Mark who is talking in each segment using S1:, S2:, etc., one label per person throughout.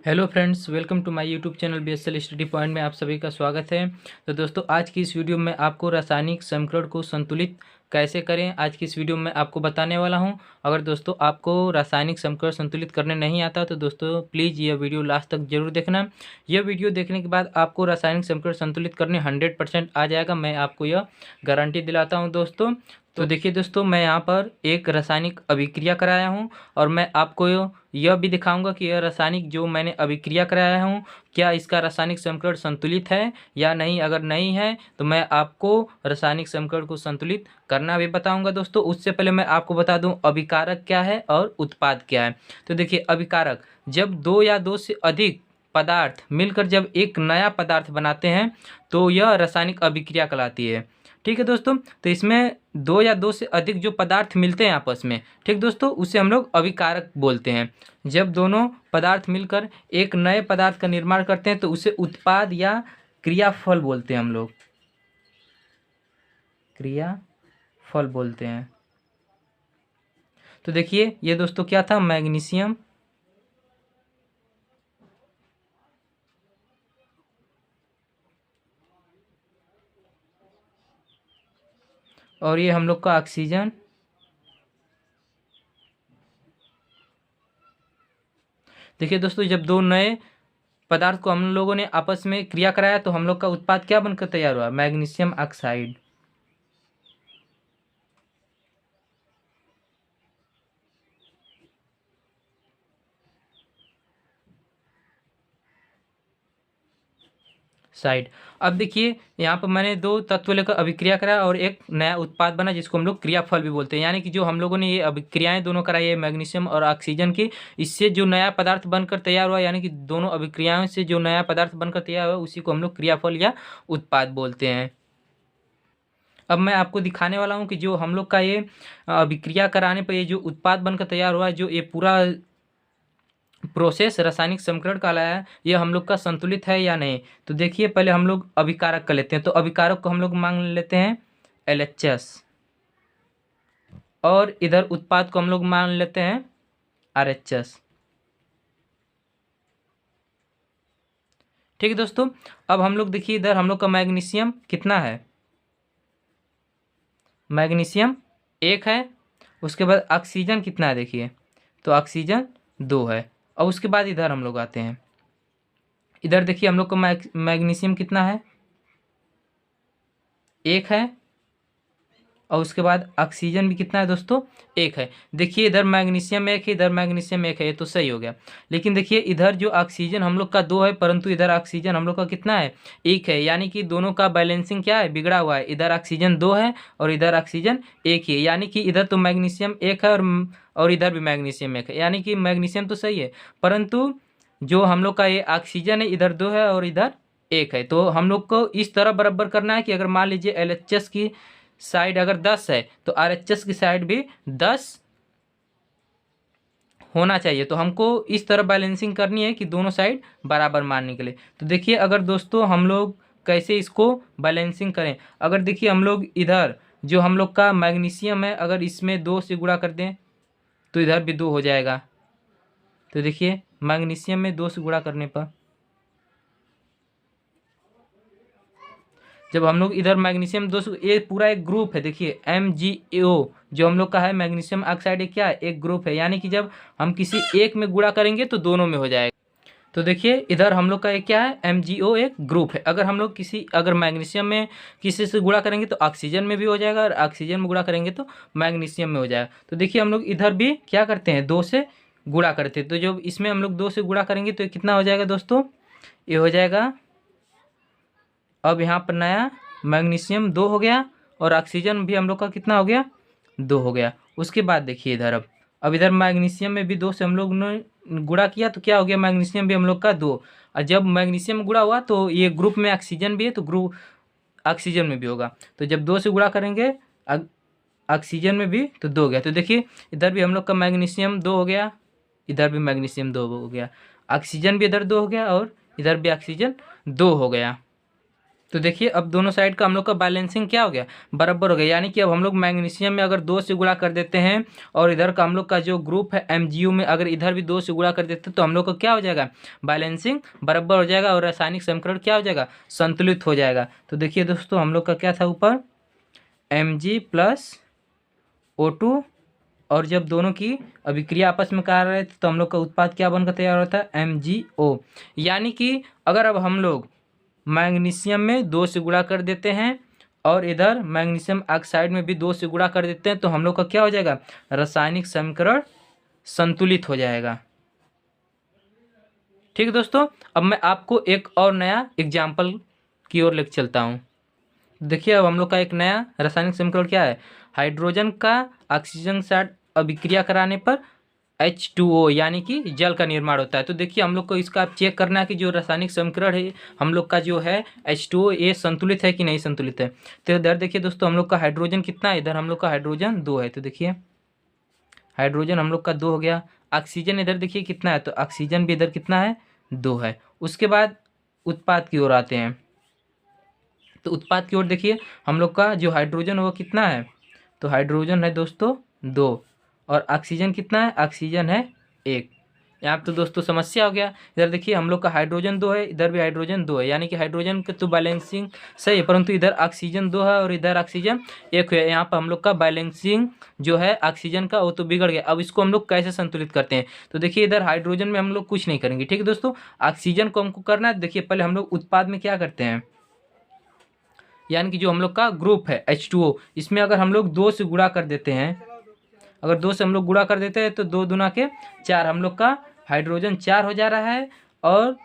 S1: Hello friends, welcome to my YouTube channel BSL study point में आप सभी का स्वागत है। तो दोस्तों, आज की इस वीडियो में आपको रासायनिक समीकरण को संतुलित कैसे करें, आज की इस वीडियो में आपको बताने वाला हूं। अगर दोस्तों आपको रासायनिक समीकरण संतुलित करने नहीं आता तो दोस्तों प्लीज़ यह वीडियो लास्ट तक जरूर देखना। यह वीडियो देखने के बाद आपको रासायनिक समीकरण संतुलित करने 100% आ जाएगा, मैं आपको यह गारंटी दिलाता हूँ दोस्तों। तो देखिए दोस्तों, मैं यहाँ पर एक रासायनिक अभिक्रिया कराया हूँ और मैं आपको यह भी दिखाऊंगा कि यह रासायनिक जो मैंने अभिक्रिया कराया हूँ क्या इसका रासायनिक समीकरण संतुलित है या नहीं। अगर नहीं है तो मैं आपको रासायनिक समीकरण को संतुलित करना भी बताऊंगा दोस्तों। उससे पहले मैं आपको बता दूं अभिकारक क्या है और उत्पाद क्या है। तो देखिए, अभिकारक जब दो या दो से अधिक पदार्थ मिलकर जब एक नया पदार्थ बनाते हैं तो यह रासायनिक अभिक्रिया कहलाती है। ठीक है दोस्तों, तो इसमें दो या दो से अधिक जो पदार्थ मिलते हैं आपस में, ठीक दोस्तों, उसे हम लोग अभिकारक बोलते हैं। जब दोनों पदार्थ मिलकर एक नए पदार्थ का निर्माण करते हैं तो उसे उत्पाद या क्रियाफल बोलते हैं, हम लोग क्रियाफल बोलते हैं। तो देखिए ये दोस्तों क्या था, मैग्नीशियम और ये हम लोग का ऑक्सीजन। देखिए दोस्तों, जब दो नए पदार्थ को हम लोगों ने आपस में क्रिया कराया तो हम लोग का उत्पाद क्या बनकर तैयार हुआ, मैग्नीशियम ऑक्साइड। साइड। अब देखिए यहाँ पर मैंने दो तत्व लेकर अभिक्रिया करा और एक नया उत्पाद बना जिसको हम लोग क्रियाफल भी बोलते हैं। यानी कि जो हम लोगों ने ये अभिक्रियाएं दोनों कराई है मैग्नीशियम और ऑक्सीजन की, इससे जो नया पदार्थ बनकर तैयार हुआ, यानी कि दोनों अभिक्रियाओं से जो नया पदार्थ बनकर तैयार हुआ उसी को हम लोग क्रियाफल या उत्पाद बोलते हैं। अब मैं आपको दिखाने वाला हूँ कि जो हम लोग का ये अभिक्रिया कराने पर ये जो उत्पाद बनकर तैयार हुआ, जो ये पूरा प्रोसेस रासायनिक समीकरण कहलाया है, ये हम लोग का संतुलित है या नहीं। तो देखिए पहले हम लोग अभिकारक कर लेते हैं। तो अभिकारक को हम लोग मान लेते हैं LHS और इधर उत्पाद को हम लोग मान लेते हैं RHS। ठीक है दोस्तों, अब हम लोग देखिए इधर हम लोग का मैग्नीशियम कितना है, मैग्नीशियम 1 है। उसके बाद ऑक्सीजन कितना है देखिए, तो ऑक्सीजन 2 है। और उसके बाद इधर हम लोग आते हैं, इधर देखिए हम लोग को मैग्नीशियम कितना है, 1 है। और उसके बाद ऑक्सीजन भी कितना है दोस्तों, 1 है। देखिए इधर मैग्नीशियम 1 है, इधर मैग्नीशियम 1 है, ये तो सही हो गया। लेकिन देखिए इधर जो ऑक्सीजन हम लोग का 2 है, परंतु इधर ऑक्सीजन हम लोग का कितना है, 1 है। यानी कि दोनों का बैलेंसिंग क्या है, बिगड़ा हुआ है। इधर ऑक्सीजन 2 है और इधर ऑक्सीजन 1 ही है। यानी कि इधर तो मैग्नीशियम 1 है और इधर भी मैग्नीशियम 1 है। यानी कि मैग्नीशियम तो सही है, परंतु जो हम लोग का ये ऑक्सीजन है इधर 2 है और इधर 1 है। तो हम लोग को इस तरह बराबर करना है कि अगर मान लीजिए LHS की साइड अगर 10 है तो RHS की साइड भी 10 होना चाहिए। तो हमको इस तरह बैलेंसिंग करनी है कि दोनों साइड बराबर मानने के लिए। तो देखिए अगर दोस्तों हम लोग कैसे इसको बैलेंसिंग करें, अगर देखिए हम लोग इधर जो हम लोग का मैग्नीशियम है अगर इसमें 2 से गुणा कर दें तो इधर भी 2 हो जाएगा। तो देखिए मैग्नीशियम में 2 से गुणा करने पर जब हम लोग इधर मैग्नीशियम 2 ये पूरा एक ग्रुप है, देखिए MgO जो हम लोग का है मैग्नीशियम ऑक्साइड एक क्या है, एक ग्रुप है। यानी कि जब हम किसी एक में गुणा करेंगे तो दोनों में हो जाएगा। तो देखिए इधर हम लोग का एक क्या है, MgO एक ग्रुप है। अगर हम लोग अगर मैग्नीशियम में किसी से गुणा करेंगे तो ऑक्सीजन में भी हो जाएगा और ऑक्सीजन में गुणा करेंगे तो मैग्नीशियम में हो जाएगा। तो देखिए हम लोग इधर भी क्या करते हैं, 2 से गुणा करते हैं। तो जब इसमें हम लोग 2 से गुणा करेंगे तो कितना हो जाएगा दोस्तों, ये हो जाएगा। अब यहाँ पर नया मैग्नीशियम 2 हो गया और ऑक्सीजन भी हम लोग का कितना हो गया, 2 हो गया। उसके बाद देखिए इधर अब इधर मैग्नीशियम में भी 2 से हम लोग ने गुणा किया तो क्या हो गया, मैग्नीशियम भी हम लोग का 2। और जब मैग्नीशियम गुणा हुआ तो ये ग्रुप में ऑक्सीजन भी है तो ग्रुप ऑक्सीजन में भी होगा। तो जब 2 से गुणा करेंगे ऑक्सीजन में भी तो 2 हो गया। तो देखिए इधर भी हम लोग का मैग्नीशियम 2 हो गया, इधर भी मैग्नीशियम 2 हो गया, ऑक्सीजन भी इधर 2 हो गया और इधर भी ऑक्सीजन 2 हो गया। तो देखिए अब दोनों साइड का हम लोग का बैलेंसिंग क्या हो गया, बराबर हो गया। यानी कि अब हम लोग मैग्नीशियम में अगर 2 से गुणा कर देते हैं और इधर का हम लोग का जो ग्रुप है MgU में अगर इधर भी 2 से गुणा कर देते हैं तो हम लोग का क्या हो जाएगा, बैलेंसिंग बराबर हो जाएगा और रासायनिक समीकरण क्या हो जाएगा, संतुलित हो जाएगा। तो देखिए दोस्तों हम लोग का क्या था ऊपर Mg प्लस O2, और जब दोनों की अभिक्रिया आपस में कर रहे थे तो हम लोग का उत्पाद क्या बनकर तैयार होता है, MgO। यानी कि अगर अब हम लोग मैग्नीशियम में 2 से गुणा कर देते हैं और इधर मैग्नीशियम ऑक्साइड में भी 2 से गुणा कर देते हैं तो हम लोग का क्या हो जाएगा, रासायनिक समीकरण संतुलित हो जाएगा। ठीक है दोस्तों, अब मैं आपको एक और नया एग्जाम्पल की ओर लेकर चलता हूँ। देखिए अब हम लोग का एक नया रासायनिक समीकरण क्या है, हाइड्रोजन का ऑक्सीजन के साथ अभिक्रिया कराने पर H2O यानी कि जल का निर्माण होता है। तो देखिए हम लोग को इसका आप चेक करना है कि जो रासायनिक समीकरण है हम लोग का जो है H2O ये संतुलित है कि नहीं संतुलित है। तो इधर देखिए दोस्तों हम लोग का हाइड्रोजन कितना है, इधर हम लोग का हाइड्रोजन 2 है। तो देखिए हाइड्रोजन हम लोग का 2 हो गया, ऑक्सीजन इधर देखिए कितना है, तो ऑक्सीजन भी इधर कितना है, 2 है। उसके बाद उत्पाद की ओर आते हैं। तो उत्पाद की ओर देखिए हम लोग का जो हाइड्रोजन वो कितना है, तो हाइड्रोजन है दोस्तों 2 और ऑक्सीजन कितना है, ऑक्सीजन है 1। यहाँ पे तो दोस्तों समस्या हो गया, इधर देखिए हम लोग का हाइड्रोजन 2 है, इधर भी हाइड्रोजन 2 है, यानी कि हाइड्रोजन का तो बैलेंसिंग सही है, परंतु इधर ऑक्सीजन 2 है और इधर ऑक्सीजन 1 है। यहाँ पर हम लोग का बैलेंसिंग जो है ऑक्सीजन का वो तो बिगड़ गया। अब इसको हम लोग कैसे संतुलित करते हैं, तो देखिए इधर हाइड्रोजन में हम लोग कुछ नहीं करेंगे, ठीक है दोस्तों। ऑक्सीजन को हमको करना है, देखिए पहले हम लोग उत्पाद में क्या करते हैं, यानी कि जो हम लोग का ग्रुप है H2O, इसमें अगर हम लोग 2 से गुणा कर देते हैं, अगर 2 से हम लोग गुणा कर देते हैं तो 2 दूना के 4, हम लोग का हाइड्रोजन 4 हो जा रहा है और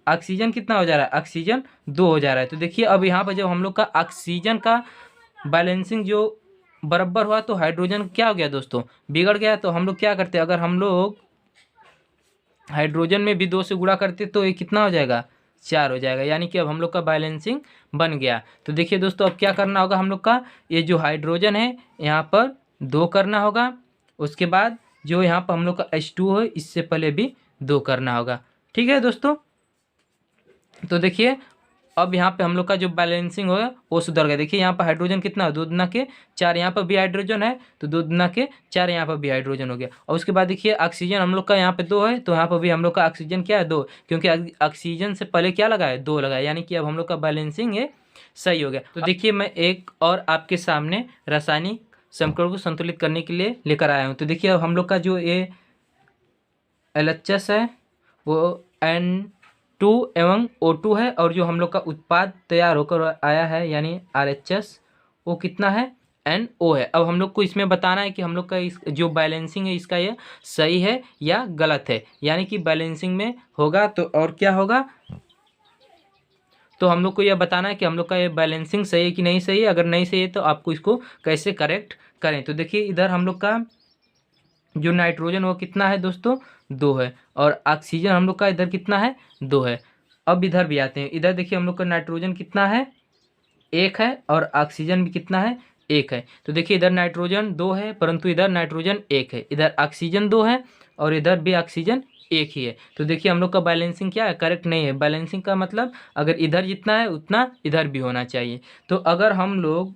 S1: ऑक्सीजन कितना हो जा रहा है, ऑक्सीजन 2 हो जा रहा है। तो देखिए अब यहाँ पर जब हम लोग का ऑक्सीजन का बैलेंसिंग जो बराबर हुआ तो हाइड्रोजन क्या हो गया दोस्तों, बिगड़ गया। तो हम लोग क्या करते हैं, अगर हम लोग हाइड्रोजन में भी 2 से गुणा करते तो ये कितना हो जाएगा, 4 हो जाएगा। यानी कि अब हम लोग का बैलेंसिंग बन गया। तो देखिए दोस्तों अब क्या करना होगा हम लोग का, ये जो हाइड्रोजन है यहाँ पर 2 करना होगा, उसके बाद जो यहाँ पर हम लोग का H2O है इससे पहले भी 2 करना होगा। ठीक है दोस्तों, तो देखिए अब यहाँ पे हम लोग का जो बैलेंसिंग होगा वो सुधर गया। देखिए यहाँ पर हाइड्रोजन कितना है, 2 दूना के 4, यहाँ पर भी हाइड्रोजन है तो 2 दूना के 4, यहाँ पर भी हाइड्रोजन हो गया। और उसके बाद देखिए ऑक्सीजन हम लोग का यहाँ पे 2 है तो यहाँ पर भी हम लोग का ऑक्सीजन क्या है, 2, क्योंकि ऑक्सीजन से पहले क्या लगा है, 2 लगा है, यानी कि अब हम लोग का बैलेंसिंग ये सही हो गया। तो देखिए मैं एक और आपके सामने रासायनिक समीकरण को संतुलित करने के लिए लेकर आया हूँ। तो देखिए अब हम लोग का जो ये LHS है वो N2 एवं O2 है और जो हम लोग का उत्पाद तैयार होकर आया है यानी RHS वो कितना है, NO है। अब हम लोग को इसमें बताना है कि हम लोग का इस जो बैलेंसिंग है इसका ये सही है या गलत है, यानी कि बैलेंसिंग में होगा तो और क्या होगा, तो हम लोग को यह बताना है कि हम लोग का ये बैलेंसिंग सही है कि नहीं सही है। अगर नहीं सही है तो आपको इसको कैसे करेक्ट करें। तो देखिए इधर हम लोग का जो नाइट्रोजन वो कितना है दोस्तों, 2 है और ऑक्सीजन हम लोग का इधर कितना है, 2 है। अब इधर भी आते हैं, इधर देखिए हम लोग का नाइट्रोजन कितना है, 1 है और ऑक्सीजन भी कितना है, 1 है। तो देखिए इधर नाइट्रोजन 2 है परंतु इधर नाइट्रोजन 1 है, इधर ऑक्सीजन 2 है और इधर भी ऑक्सीजन 1 ही है। तो देखिए हम लोग का बैलेंसिंग क्या है, करेक्ट नहीं है। बैलेंसिंग का मतलब अगर इधर जितना है उतना इधर भी होना चाहिए। तो अगर हम लोग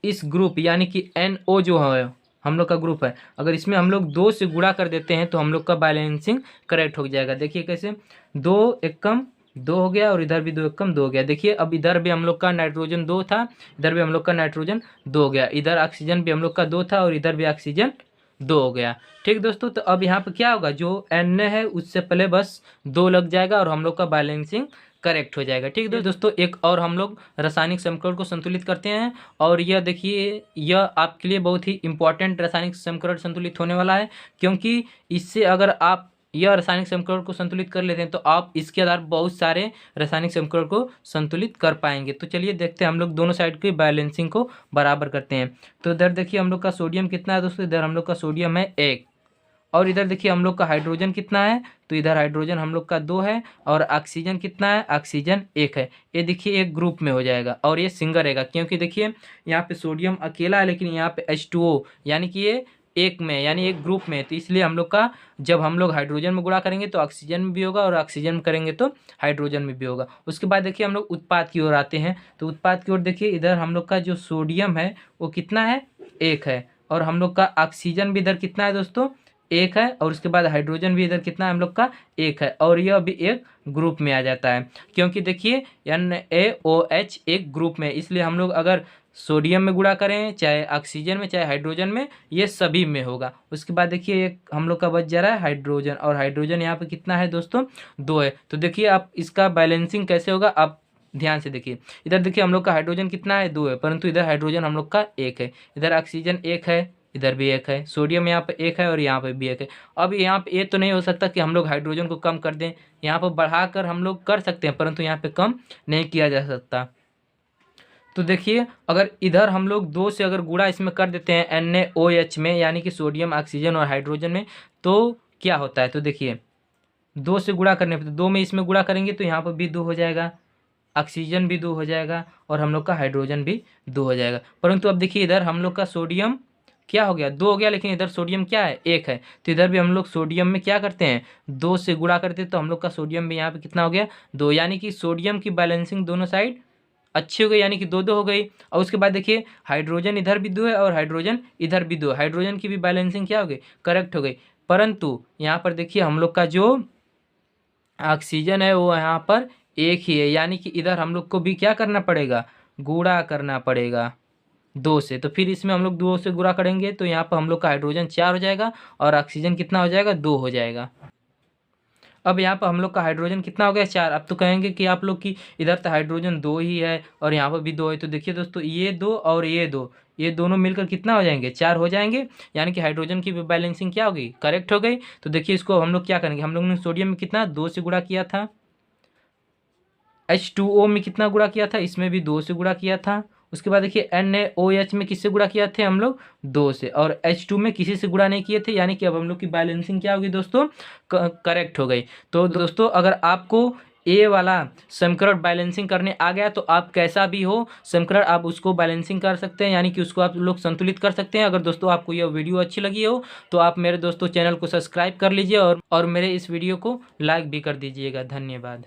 S1: इस ग्रुप यानी कि NO जो है हम लोग का ग्रुप है, अगर इसमें हम लोग 2 से गुणा कर देते हैं तो हम लोग का बैलेंसिंग करेक्ट हो जाएगा। देखिए कैसे, 2 एकम 2 हो गया और इधर भी 2 एकम 2 हो गया। देखिए अब इधर भी हम लोग का नाइट्रोजन 2 था, इधर भी हम लोग का नाइट्रोजन 2 हो गया, इधर ऑक्सीजन भी हम लोग का 2 था और इधर भी ऑक्सीजन 2 हो गया। ठीक दोस्तों, तो अब यहाँ पे क्या होगा, जो N है उससे पहले बस 2 लग जाएगा और हम लोग का बैलेंसिंग करेक्ट हो जाएगा। ठीक है दोस्तों, एक और हम लोग रासायनिक समीकरण को संतुलित करते हैं और यह देखिए यह आपके लिए बहुत ही इंपॉर्टेंट रासायनिक समीकरण संतुलित होने वाला है, क्योंकि इससे अगर आप यह रासायनिक समीकरण को संतुलित कर लेते हैं तो आप इसके आधार बहुत सारे रासायनिक समीकरण को संतुलित कर पाएंगे। तो चलिए देखते हैं, हम लोग दोनों साइड की बैलेंसिंग को बराबर करते हैं। तो इधर देखिए हम लोग का सोडियम कितना है दोस्तों, इधर हम लोग का सोडियम है 1 और इधर देखिए हम लोग का हाइड्रोजन कितना है, तो इधर हाइड्रोजन हम लोग का 2 है और ऑक्सीजन कितना है, ऑक्सीजन 1 है। ये देखिए एक ग्रुप में हो जाएगा और ये सिंगल रहेगा, क्योंकि देखिए यहाँ पे सोडियम अकेला है लेकिन यहाँ पे H2O यानी कि ये एक में यानी एक ग्रुप में, तो इसलिए हम लोग का जब हम लोग हाइड्रोजन में गुणा करेंगे तो ऑक्सीजन में भी होगा और ऑक्सीजन में करेंगे तो हाइड्रोजन में भी होगा। उसके बाद देखिए हम लोग उत्पाद की ओर आते हैं। तो उत्पाद की ओर देखिए, इधर हम लोग का जो सोडियम है वो कितना है, 1 है, और हम लोग का ऑक्सीजन भी इधर कितना है दोस्तों, 1 है, और उसके बाद हाइड्रोजन भी इधर कितना है हम लोग का, 1 है, और यह भी एक ग्रुप में आ जाता है, क्योंकि देखिए NaOH एक ग्रुप में, इसलिए हम लोग अगर सोडियम में गुणा करें चाहे ऑक्सीजन में चाहे हाइड्रोजन में, ये सभी में होगा। उसके बाद देखिए एक हम लोग का बच जा रहा है हाइड्रोजन, और हाइड्रोजन यहाँ पे कितना है दोस्तों, 2 है। तो देखिए आप इसका बैलेंसिंग कैसे होगा, आप ध्यान से देखिए। इधर देखिए हम लोग का हाइड्रोजन कितना है, 2 है, परंतु इधर हाइड्रोजन हम लोग का 1 है, इधर ऑक्सीजन 1 है, इधर भी 1 है, सोडियम यहाँ पे 1 है और यहाँ पे भी 1 है। अब यहाँ पे ये तो नहीं हो सकता कि हम लोग हाइड्रोजन को कम कर दें, यहाँ पर बढ़ाकर हम लोग कर सकते हैं, परंतु यहाँ पे कम नहीं किया जा सकता। तो देखिए अगर इधर हम लोग 2 से अगर गुणा इसमें कर देते हैं NaOH में, यानी कि सोडियम, ऑक्सीजन और हाइड्रोजन में, तो क्या होता है, तो देखिए 2 से गुणा करने पर, तो 2 में इसमें गुणा करेंगे तो यहाँ पर भी 2 हो जाएगा, ऑक्सीजन भी 2 हो जाएगा, और हम लोग का हाइड्रोजन भी 2 हो जाएगा। परंतु अब देखिए इधर हम लोग का सोडियम क्या हो गया, 2 हो गया, लेकिन इधर सोडियम क्या है, 1 है, तो इधर भी हम लोग सोडियम में क्या करते हैं, 2 से गुणा करते हैं, तो हम लोग का सोडियम भी यहाँ पे कितना हो गया, 2, यानी कि सोडियम की बैलेंसिंग दोनों साइड अच्छी हो गई, यानी कि 2-2 हो गई। और उसके बाद देखिए हाइड्रोजन इधर भी 2 है और हाइड्रोजन इधर भी 2 है, हाइड्रोजन की भी बैलेंसिंग क्या हो गई, करेक्ट हो गई। परंतु यहाँ पर देखिए हम लोग का जो ऑक्सीजन है वो यहाँ पर 1 ही है, यानी कि इधर हम लोग को भी क्या करना पड़ेगा, गुणा करना पड़ेगा 2 से। तो फिर इसमें हम लोग 2 से गुणा करेंगे तो यहाँ पर हम लोग का हाइड्रोजन 4 हो जाएगा और ऑक्सीजन कितना हो जाएगा, 2 हो जाएगा। अब यहाँ पर हम लोग का हाइड्रोजन कितना हो गया, 4। अब तो कहेंगे कि आप लोग की इधर तो हाइड्रोजन 2 ही है और यहाँ पर भी 2 है, तो देखिए दोस्तों ये 2 और ये 2, ये दोनों मिलकर कितना हो जाएंगे, 4 हो जाएंगे, यानी कि हाइड्रोजन की बैलेंसिंग क्या हो गई, करेक्ट हो गई। तो देखिए इसको हम लोग क्या करेंगे, हम लोग ने सोडियम में कितना 2 से गुणा किया था, H2O में कितना गुणा किया था, इसमें भी 2 से गुणा किया था। उसके बाद देखिए NaOH में किससे गुणा किया थे हम लोग, 2 से, और H2 में किसी से गुणा नहीं किए थे, यानी कि अब हम लोग की बैलेंसिंग क्या होगी दोस्तों, करेक्ट हो गई। तो दोस्तों अगर आपको ए वाला समीकरण बैलेंसिंग करने आ गया तो आप कैसा भी हो समीकरण आप उसको बैलेंसिंग कर सकते हैं, यानी कि उसको आप लोग संतुलित कर सकते हैं। अगर दोस्तों आपको यह वीडियो अच्छी लगी हो तो आप मेरे दोस्तों चैनल को सब्सक्राइब कर लीजिए और मेरे इस वीडियो को लाइक भी कर दीजिएगा। धन्यवाद।